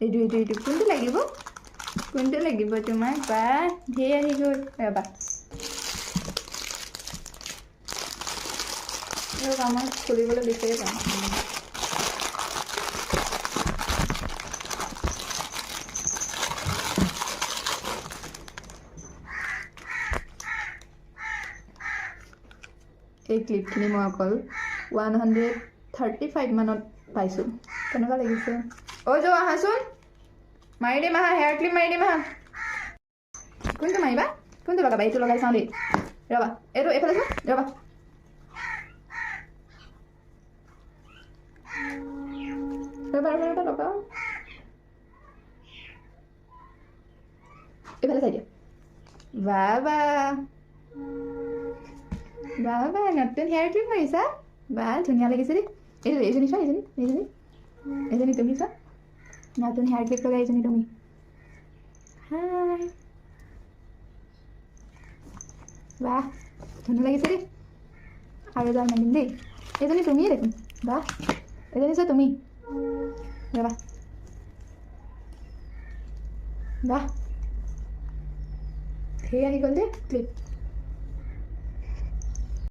এইটো কোনটো লাগিব তোমাক বা ধেৰ আহি গ'ল ৰ'বা আমাক খুলিবলৈ বিচাৰি পাওঁ এই ক্লিপখিনি মই অকল 135 মানত পাইছোঁ কেনেকুৱা লাগিছে অ' যোৱা আহাচোন মাৰি দিম আহা হেয়াৰ ক্লিপ মাৰি দিম আহা কোনটো মাৰিবা কোনটো লগাবা এইটো লগাই চাওঁ দেই ৰ'বা এইটো এইফালে চোৱা ৰ'বা ৰ'বা লগাওঁ এইফালে চাই দিয়া বা নতুন হেয়াৰ ক্লিপ মাৰিছা বা ধুনীয়া লাগিছে দেই এইজনী চোৱা এইজনী তুমি চোৱা নতুন হেয়াৰ ক্লিপ লগাই এইজনী তুমি হাই বাহ ধুনীয়া লাগিছে দেই আৰু এডাল মাৰিম দেই এইজনী তুমিয়ে দেখোন বাহ এইজনী চোৱা তুমি ৰ'বা বাহ ধেৰ আহি গ'ল দেই ক্লিপ